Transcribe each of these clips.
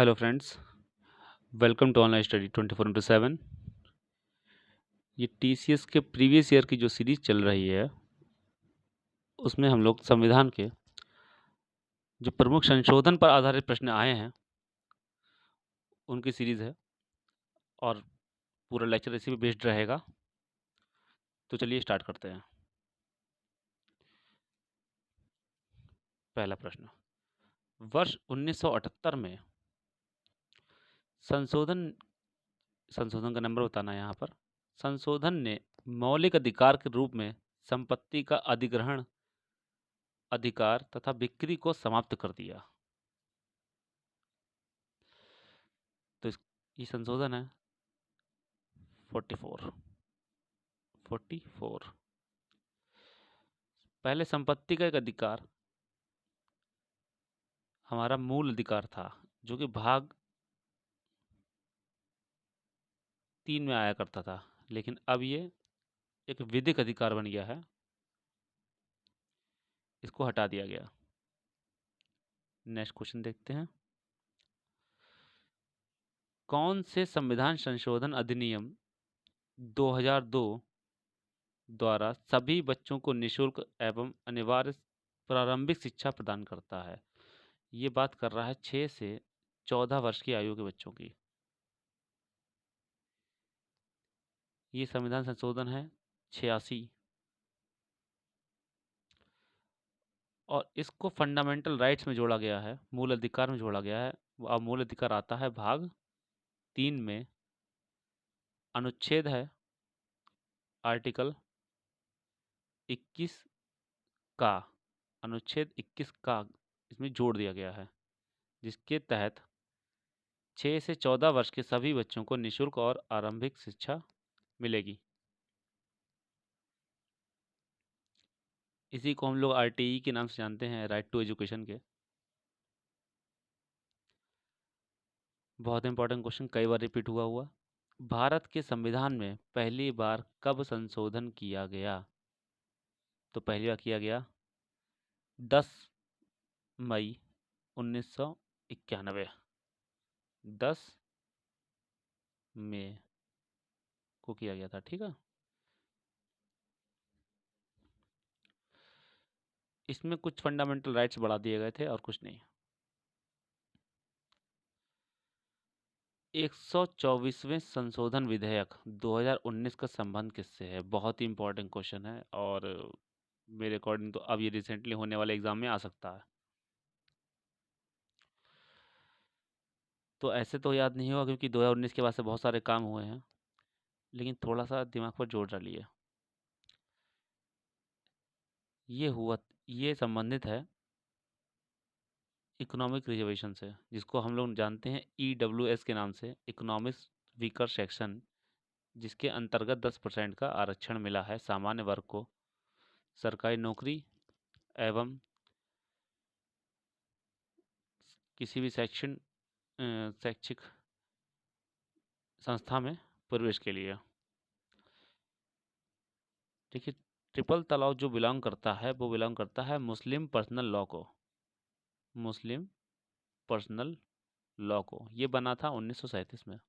Hello friends, welcome to online study 24/7। ये TCS के previous year की जो सीरीज चल रही है, उसमें हम लोग संविधान के जो प्रमुख संशोधन पर आधारित प्रश्न आए हैं, उनकी सीरीज है और पूरा लेक्चर इसी पे बेस्ड रहेगा। तो चलिए स्टार्ट करते हैं। पहला प्रश्न, वर्ष 1978 में संशोधन संशोधन का नंबर बताना है यहाँ पर। संशोधन ने मौलिक अधिकार के रूप में संपत्ति का अधिग्रहण अधिकार तथा बिक्री को समाप्त कर दिया। तो ये संशोधन है 44। पहले संपत्ति का एक अधिकार हमारा मूल अधिकार था, जो कि भाग 3 में आया करता था, लेकिन अब ये एक विधिक अधिकार बन गया है, इसको हटा दिया गया। नेक्स्ट क्वेश्चन देखते हैं। कौन से संविधान संशोधन अधिनियम 2002 द्वारा सभी बच्चों को निःशुल्क एवं अनिवार्य प्रारंभिक शिक्षा प्रदान करता है? ये बात कर रहा है 6 से 14 वर्ष की आयु के बच्चों की। ये संविधान संशोधन है 86 और इसको फंडामेंटल राइट्स में जोड़ा गया है, मूल अधिकार में जोड़ा गया है। अब मूल अधिकार आता है भाग 3 में, अनुच्छेद है आर्टिकल 21 का, अनुच्छेद 21 का इसमें जोड़ दिया गया है, जिसके तहत 6 से 14 वर्ष के सभी बच्चों को निःशुल्क और आरंभिक शिक्षा मिलेगी। इसी को हम लोग आरटीई के नाम से जानते हैं, राइट टू एजुकेशन के। बहुत इंपॉर्टेंट क्वेश्चन, कई बार रिपीट हुआ। भारत के संविधान में पहली बार कब संशोधन किया गया? तो पहली बार किया गया 10 मई 1991। 10 मई को किया गया था, ठीक है। इसमें कुछ फंडामेंटल राइट्स बढ़ा दिए गए थे और कुछ नहीं। 124वें संशोधन विधेयक 2019 का संबंध किससे है? बहुत ही इंपॉर्टेंट क्वेश्चन है और मेरे अकॉर्डिंग तो अब ये रिसेंटली होने वाले एग्जाम में आ सकता है। तो ऐसे तो याद नहीं होगा क्योंकि 2019 के बाद से बहुत सारे काम हुए हैं, लेकिन थोड़ा सा दिमाग पर जोर डालिए। ये संबंधित है इकोनॉमिक रिजर्वेशन से, जिसको हम लोग जानते हैं ईडब्ल्यूएस के नाम से, इकोनॉमिक वीकर सेक्शन, जिसके अंतर्गत 10% का आरक्षण मिला है सामान्य वर्ग को सरकारी नौकरी एवं किसी भी शैक्षिक संस्था में प्रवेश के लिए। देखिए, ट्रिपल तलाक जो बिलोंग करता है वो बिलोंग करता है मुस्लिम पर्सनल लॉ को। मुस्लिम पर्सनल लॉ को ये बना था 1937 में।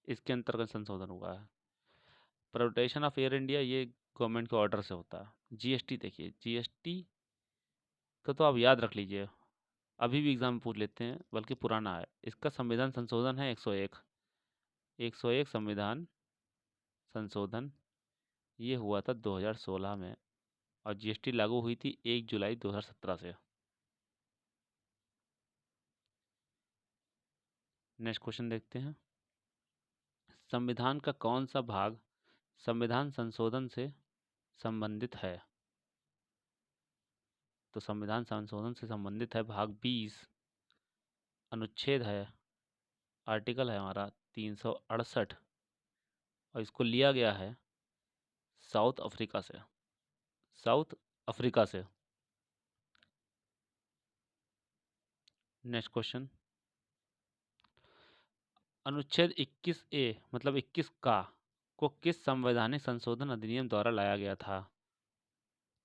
इसके अंतर्गत संशोधन हुआ है। प्राइवेटाइजेशन ऑफ एयर इंडिया ये गवर्नमेंट के ऑर्डर से होता है। जीएसटी देखिए, जीएसटी का तो आप याद रख लीजिए, अभी भी एग्जाम में पूछ लेते हैं, बल्कि पुराना है। इसका संविधान संशोधन है 101। 101 संविधान संशोधन ये हुआ था 2016 में और जीएसटी लागू हुई थी 1 जुलाई 2017 से। नेक्स्ट क्वेश्चन देखते हैं। संविधान का कौन सा भाग संविधान संशोधन से संबंधित है? तो संविधान संशोधन से संबंधित है भाग 20, अनुच्छेद है, आर्टिकल है हमारा 368 और इसको लिया गया है साउथ अफ्रीका से। साउथ अफ्रीका से। नेक्स्ट क्वेश्चन, अनुच्छेद 21 ए मतलब 21 का को किस संवैधानिक संशोधन अधिनियम द्वारा लाया गया था?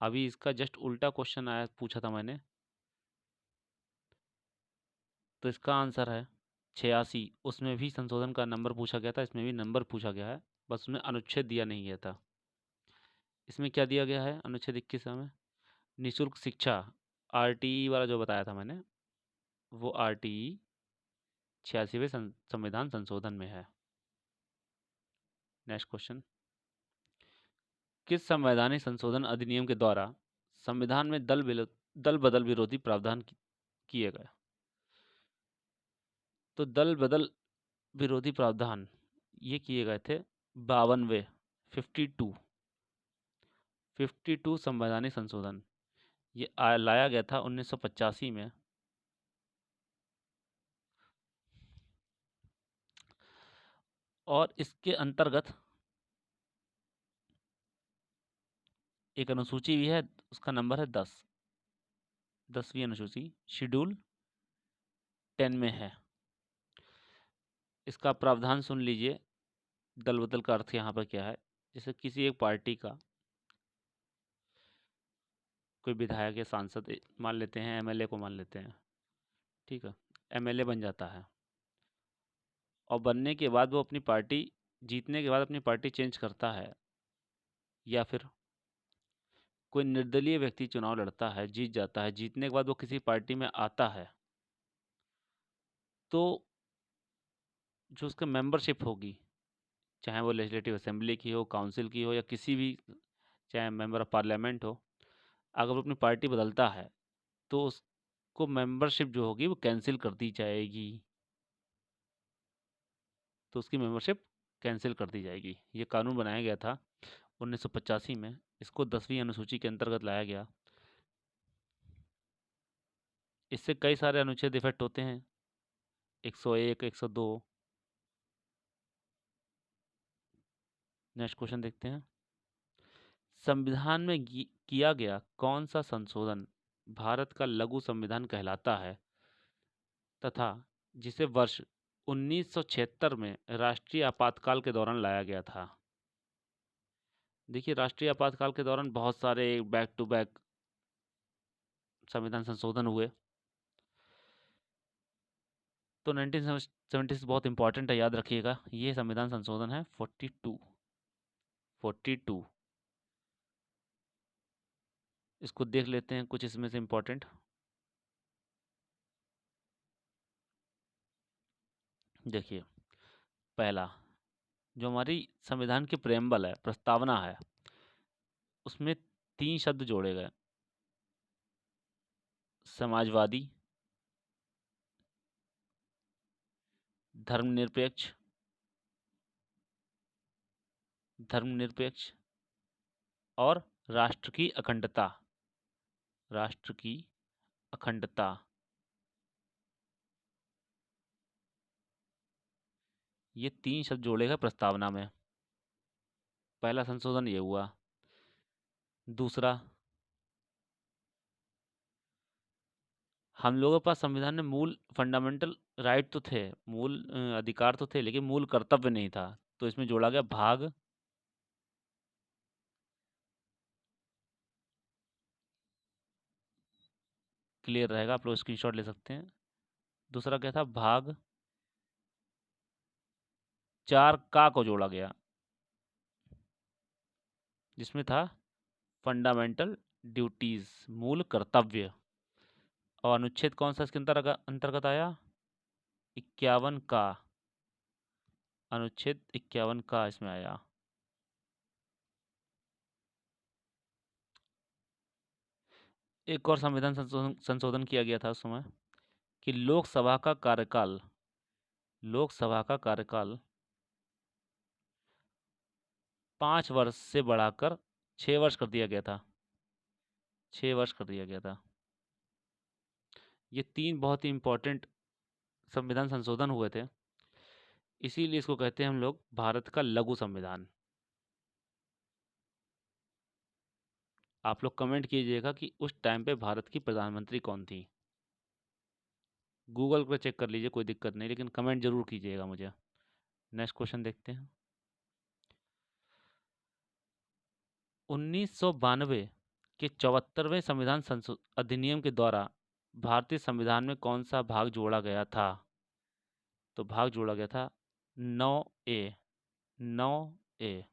अभी इसका जस्ट उल्टा क्वेश्चन आया, पूछा था मैंने। तो इसका आंसर है 86। उसमें भी संशोधन का नंबर पूछा गया था, इसमें भी नंबर पूछा गया है, बस उसमें अनुच्छेद दिया नहीं गया था। इसमें क्या दिया गया है अनुच्छेद 21 में? निःशुल्क शिक्षा, आरटीई वाला जो बताया था मैंने, वो आरटीई 86वें संविधान संशोधन में है। नेक्स्ट क्वेश्चन, किस संवैधानिक संशोधन अधिनियम के द्वारा संविधान में दल बदल विरोधी प्रावधान किए गए? तो दल बदल विरोधी प्रावधान ये किए गए थे 52वें 52 संवैधानिक संशोधन। ये लाया गया था 1985 में। और इसके अंतर्गत एक अनुसूची भी है, उसका नंबर है 10वीं अनुसूची, शेड्यूल 10 में है। इसका प्रावधान सुन लीजिए, दल बदल का अर्थ यहाँ पर क्या है। जैसे किसी एक पार्टी का कोई विधायक या सांसद, मान लेते हैं एमएलए को मान लेते हैं, ठीक है, एमएलए बन जाता है और बनने के बाद वो अपनी पार्टी, जीतने के बाद अपनी पार्टी चेंज करता है, या फिर कोई निर्दलीय व्यक्ति चुनाव लड़ता है, जीत जाता है, जीतने के बाद वो किसी पार्टी में आता है, तो जो उसका मेंबरशिप होगी, चाहे वो लेजिस्लेटिव असेंबली की हो, काउंसिल की हो, या किसी भी, चाहे मेंबर ऑफ पार्लियामेंट हो, अगर वो अपनी पार्टी बदलता है तो उसको मेंबरशिप जो होगी वो कैंसिल कर दी जाएगी। तो उसकी मेंबरशिप कैंसिल कर दी जाएगी। ये कानून बनाया गया था 1985 में। इसको 10वीं अनुसूची के अंतर्गत लाया गया। इससे कई सारे अनुच्छेद इफेक्ट होते हैं, 101, 102। नेक्स्ट क्वेश्चन देखते हैं, संविधान में किया गया कौन सा संशोधन भारत का लघु संविधान कहलाता है तथा जिसे वर्ष 1976 में राष्ट्रीय आपातकाल के दौरान लाया गया था? देखिए, राष्ट्रीय आपातकाल के दौरान बहुत सारे बैक टू बैक संविधान संशोधन हुए। तो 1976 बहुत इंपॉर्टेंट है, याद रखिएगा। ये संविधान संशोधन है 42। इसको देख लेते हैं कुछ इसमें से इम्पोर्टेंट। देखिए, पहला, जो हमारी संविधान की प्रेम्बल है, प्रस्तावना है, उसमें 3 शब्द जोड़े गए, समाजवादी, धर्मनिरपेक्ष, और राष्ट्र की अखंडता। राष्ट्र की अखंडता, ये 3 शब्द जोड़े गए प्रस्तावना में। पहला संशोधन ये हुआ। दूसरा, हम लोगों के पास संविधान में मूल फंडामेंटल राइट तो थे, मूल अधिकार तो थे, लेकिन मूल कर्तव्य नहीं था। तो इसमें जोड़ा गया भाग, क्लियर रहेगा, आप लोग स्क्रीनशॉट ले सकते हैं। दूसरा क्या था, भाग 4 का को जोड़ा गया, जिसमें था फंडामेंटल ड्यूटीज, मूल कर्तव्य। और अनुच्छेद कौन सा इसके अंतर्गत आया? 51 का, अनुच्छेद 51 का इसमें आया। एक और संविधान संशोधन किया गया था उस समय, कि लोकसभा का कार्यकाल 5 वर्ष से बढ़ाकर 6 वर्ष कर दिया गया था। 6 वर्ष कर दिया गया था। ये 3 बहुत ही इम्पोर्टेंट संविधान संशोधन हुए थे, इसीलिए इसको कहते हैं हम लोग भारत का लघु संविधान। आप लोग कमेंट कीजिएगा कि उस टाइम पे भारत की प्रधानमंत्री कौन थी। गूगल पर चेक कर लीजिए, कोई दिक्कत नहीं, लेकिन कमेंट जरूर कीजिएगा मुझे। नेक्स्ट क्वेश्चन देखते हैं, 1992 के 74वें संविधान अधिनियम के द्वारा भारतीय संविधान में कौन सा भाग जोड़ा गया था? तो भाग जोड़ा गया था 9A। 9A।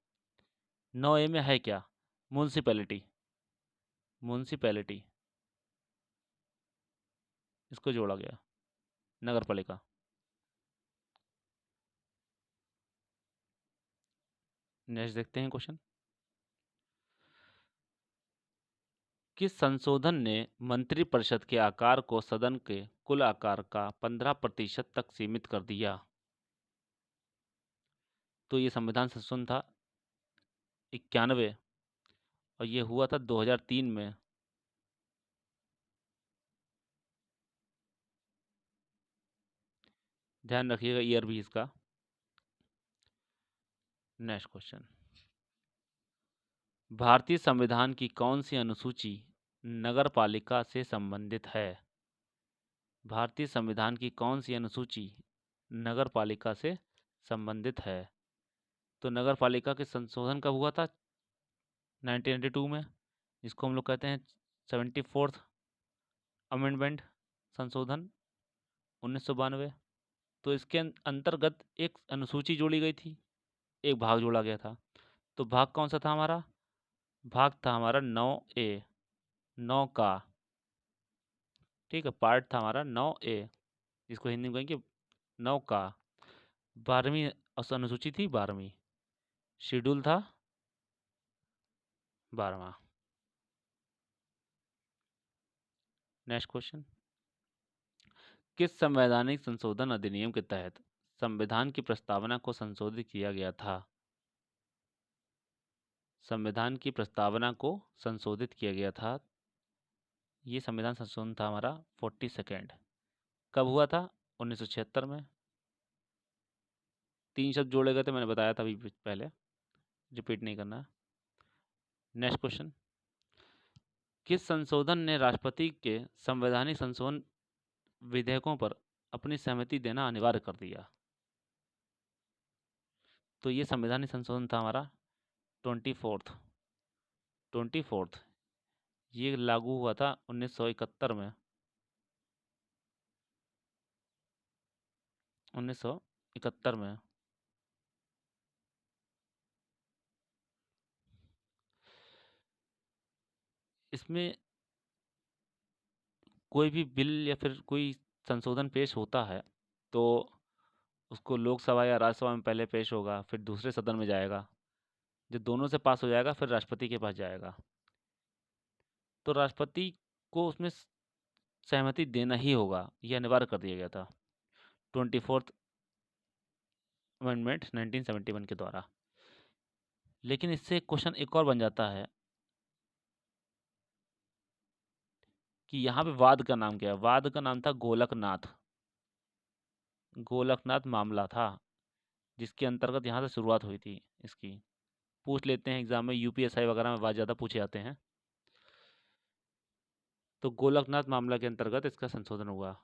9A में है क्या? म्यूनसिपैलिटी। म्यूनसिपैलिटी, इसको जोड़ा गया। नगर पालिका। नेक्स्ट देखते हैं क्वेश्चन। किस संशोधन ने मंत्रिपरिषद के आकार को सदन के कुल आकार का 15% तक सीमित कर दिया? तो ये संविधान संशोधन था 91, और ये हुआ था 2003 में। ध्यान रखिएगा ईयर भी इसका। Next question. भारतीय संविधान की कौन सी अनुसूची नगर पालिका से संबंधित है? भारतीय संविधान की कौन सी अनुसूची नगर पालिका से संबंधित है? तो नगर पालिका के संशोधन कब हुआ था? 1992 में, जिसको हम लोग कहते हैं 74th अमेंडमेंट, संशोधन 1992। तो इसके अंतर्गत एक अनुसूची जोड़ी गई थी, एक भाग जोड़ा गया था। तो भाग कौन सा था हमारा? भाग था हमारा 9A। 9 का, ठीक है, पार्ट था हमारा 9A, जिसको हिंदी में कहेंगे 9 का। 12वीं अनुसूची थी, 12वीं शेड्यूल था, 12वां। Next question. किस संवैधानिक संशोधन अधिनियम के तहत संविधान की प्रस्तावना को संशोधित किया गया था? संविधान की प्रस्तावना को संशोधित किया गया था। ये संविधान संशोधन था हमारा 42nd। कब हुआ था? 1976 में। 3 शब्द जोड़े गए थे, मैंने बताया था अभी पहले, रिपीट नहीं करना। Next question. किस संशोधन ने राष्ट्रपति के संवैधानिक संशोधन विधेयकों पर अपनी सहमति देना अनिवार्य कर दिया? तो ये संवैधानिक संशोधन था हमारा 24th। ये लागू हुआ था 1971 में। 1971 में। इसमें कोई भी बिल या फिर कोई संशोधन पेश होता है तो उसको लोकसभा या राज्यसभा में पहले पेश होगा, फिर दूसरे सदन में जाएगा, जब दोनों से पास हो जाएगा फिर राष्ट्रपति के पास जाएगा। तो राष्ट्रपति को उसमें सहमति देना ही होगा, यह अनिवार्य कर दिया गया था 24th अमेंडमेंट 1971 के द्वारा। लेकिन इससे क्वेश्चन एक और बन जाता है कि यहाँ पे वाद का नाम क्या है? वाद का नाम था गोलकनाथ। गोलकनाथ मामला था, जिसके अंतर्गत यहाँ से शुरुआत हुई थी इसकी। पूछ लेते हैं एग्जाम में, यूपीएसआई वगैरह में वाद ज़्यादा पूछे जाते हैं। तो गोलकनाथ मामला के अंतर्गत इसका संशोधन हुआ।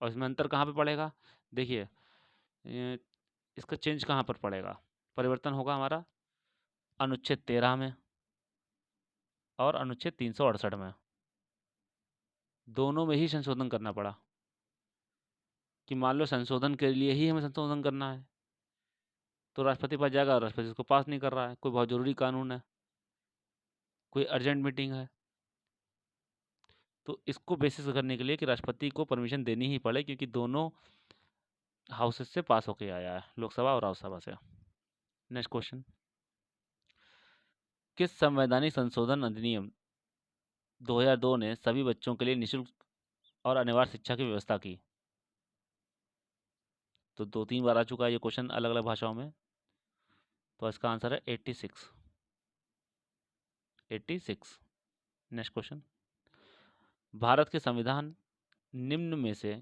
और इसमें अंतर कहाँ पे पड़ेगा? देखिए, इसका चेंज कहाँ पर पड़ेगा? परिवर्तन होगा हमारा अनुच्छेद 13 में और अनुच्छेद 368 में। दोनों में ही संशोधन करना पड़ा कि मान लो संशोधन के लिए ही हमें संशोधन करना है, तो राष्ट्रपति पास जाएगा, राष्ट्रपति इसको पास नहीं कर रहा है, कोई बहुत ज़रूरी कानून है, कोई अर्जेंट मीटिंग है, तो इसको बेसिस करने के लिए कि राष्ट्रपति को परमिशन देनी ही पड़े, क्योंकि दोनों हाउसेस से पास होके आया है, लोकसभा और राज्यसभा से। Next question. किस संवैधानिक संशोधन अधिनियम 2002 ने सभी बच्चों के लिए निःशुल्क और अनिवार्य शिक्षा की व्यवस्था की? तो 2-3 बार आ चुका है ये क्वेश्चन अलग अलग भाषाओं में। तो इसका आंसर है 86। 86। Next question. भारत के संविधान निम्न में से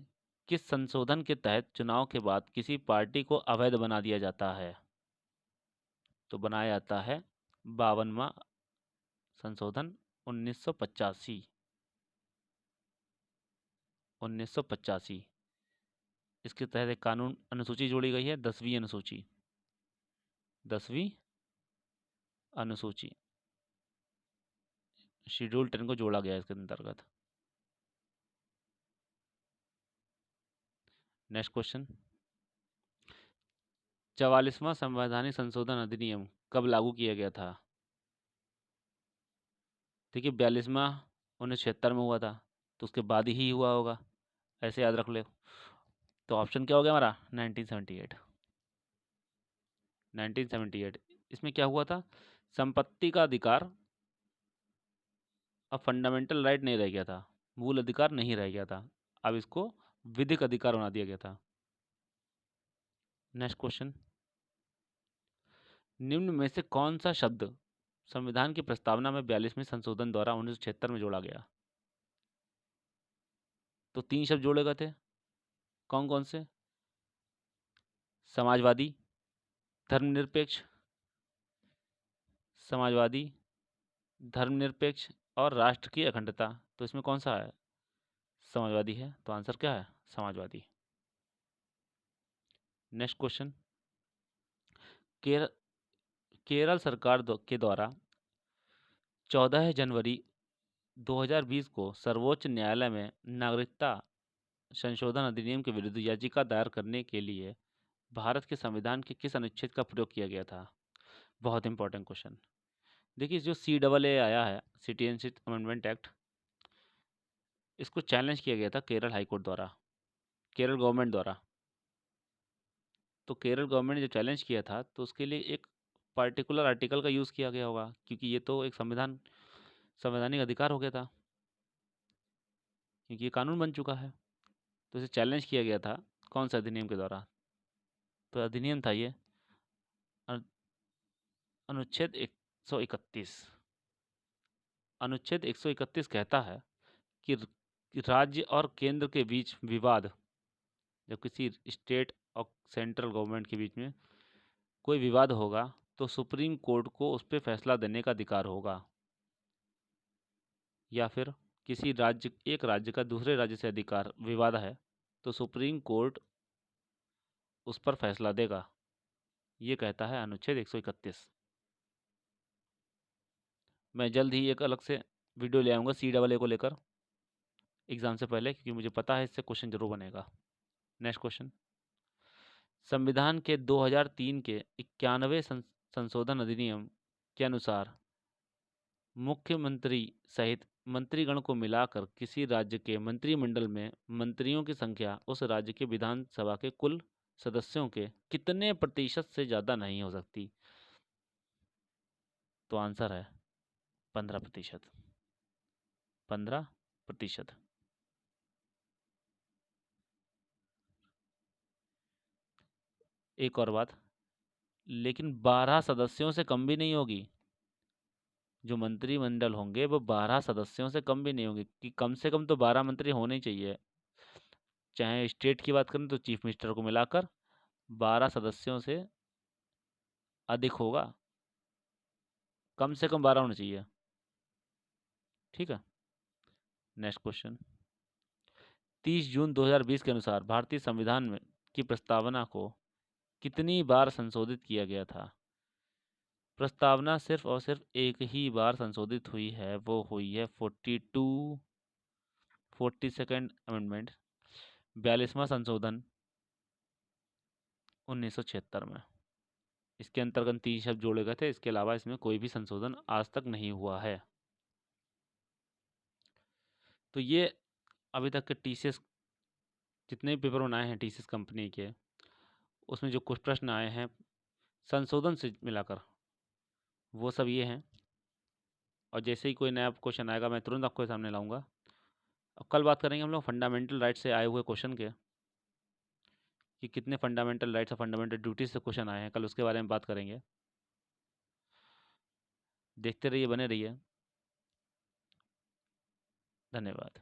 किस संशोधन के तहत चुनाव के बाद किसी पार्टी को अवैध बना दिया जाता है? तो बनाया जाता है 52वां संशोधन 1985। 1985। इसके तहत एक कानून अनुसूची जोड़ी गई है, 10वीं अनुसूची। 10वीं अनुसूची, शेड्यूल 10 को जोड़ा गया है इसके अंतर्गत। नेक्स्ट क्वेश्चन, 44वां संवैधानिक संशोधन अधिनियम कब लागू किया गया था? देखिए 42वां 1976 में हुआ था, तो उसके बाद ही हुआ होगा, ऐसे याद रख ले। तो ऑप्शन क्या हो गया हमारा? 1978। 1978 इसमें क्या हुआ था? संपत्ति का अधिकार अब फंडामेंटल राइट नहीं रह गया था, मूल अधिकार नहीं रह गया था, अब इसको विधिक अधिकार बना दिया गया था। नेक्स्ट क्वेश्चन, निम्न में से कौन सा शब्द संविधान की प्रस्तावना में 42वें संशोधन द्वारा 1976 में जोड़ा गया? तो 3 शब्द जोड़े गए थे, कौन कौन से? समाजवादी, धर्मनिरपेक्ष, समाजवादी, धर्मनिरपेक्ष और राष्ट्र की अखंडता। तो इसमें कौन सा है? समाजवादी है, तो आंसर क्या है? समाजवादी। नेक्स्ट क्वेश्चन, केरल केरल सरकार के द्वारा 14 जनवरी 2020 को सर्वोच्च न्यायालय में नागरिकता संशोधन अधिनियम के विरुद्ध याचिका दायर करने के लिए भारत के संविधान के किस अनुच्छेद का प्रयोग किया गया था? बहुत इंपॉर्टेंट क्वेश्चन। देखिए जो CAA आया है, सिटीजनशिप अमेंडमेंट एक्ट, इसको चैलेंज किया गया था केरल हाई कोर्ट द्वारा, केरल गवर्नमेंट द्वारा। तो केरल गवर्नमेंट ने जो चैलेंज किया था, तो उसके लिए एक पार्टिकुलर आर्टिकल का यूज़ किया गया होगा, क्योंकि ये तो एक संवैधानिक अधिकार हो गया था, क्योंकि ये कानून बन चुका है। तो इसे चैलेंज किया गया था कौन सा अधिनियम के द्वारा? तो अधिनियम था ये अनुच्छेद 131। अनुच्छेद 131 कहता है कि राज्य और केंद्र के बीच विवाद, जब किसी स्टेट और सेंट्रल गवर्नमेंट के बीच में कोई विवाद होगा, तो सुप्रीम कोर्ट को उस पर फैसला देने का अधिकार होगा। या फिर एक राज्य का दूसरे राज्य से अधिकार विवाद है, तो सुप्रीम कोर्ट उस पर फैसला देगा। ये कहता है अनुच्छेद 131। मैं जल्द ही एक अलग से वीडियो ले आऊँगा CAA को लेकर एग्ज़ाम से पहले, क्योंकि मुझे पता है इससे क्वेश्चन जरूर बनेगा। नेक्स्ट क्वेश्चन, संविधान के 2003 के 91वें संशोधन अधिनियम के अनुसार मुख्यमंत्री सहित मंत्रीगण को मिलाकर किसी राज्य के मंत्रिमंडल में मंत्रियों की संख्या उस राज्य के विधानसभा के कुल सदस्यों के कितने प्रतिशत से ज़्यादा नहीं हो सकती? तो आंसर है 15%। 15%। एक और बात, लेकिन 12 सदस्यों से कम भी नहीं होगी। जो मंत्रिमंडल होंगे वो 12 सदस्यों से कम भी नहीं होंगे, कि कम से कम तो 12 मंत्री होने ही चाहिए। चाहे स्टेट की बात करें तो चीफ मिनिस्टर को मिलाकर 12 सदस्यों से अधिक होगा, कम से कम 12 होने चाहिए। ठीक है। नेक्स्ट क्वेश्चन, 30 जून 2020 के अनुसार भारतीय संविधान में की प्रस्तावना को कितनी बार संशोधित किया गया था? प्रस्तावना सिर्फ और सिर्फ एक ही बार संशोधित हुई है, वो हुई है 42 अमेंडमेंट, 42वां संशोधन 1976 में। इसके अंतर्गत 3 शब्द जोड़े गए थे, इसके अलावा इसमें कोई भी संशोधन आज तक नहीं हुआ है। तो ये अभी तक के TCS जितने भी पेपर बनाए हैं TCS कंपनी के, उसमें जो कुछ प्रश्न आए हैं संशोधन से मिलाकर, वो सब ये हैं। और जैसे ही कोई नया क्वेश्चन आएगा मैं तुरंत आपके सामने लाऊंगा। अब कल बात करेंगे हम लोग फंडामेंटल राइट से आए हुए क्वेश्चन के, कि कितने फंडामेंटल राइट्स और फंडामेंटल ड्यूटीज से क्वेश्चन आए हैं, कल उसके बारे में बात करेंगे। देखते रहिए, बने रहिए। धन्यवाद।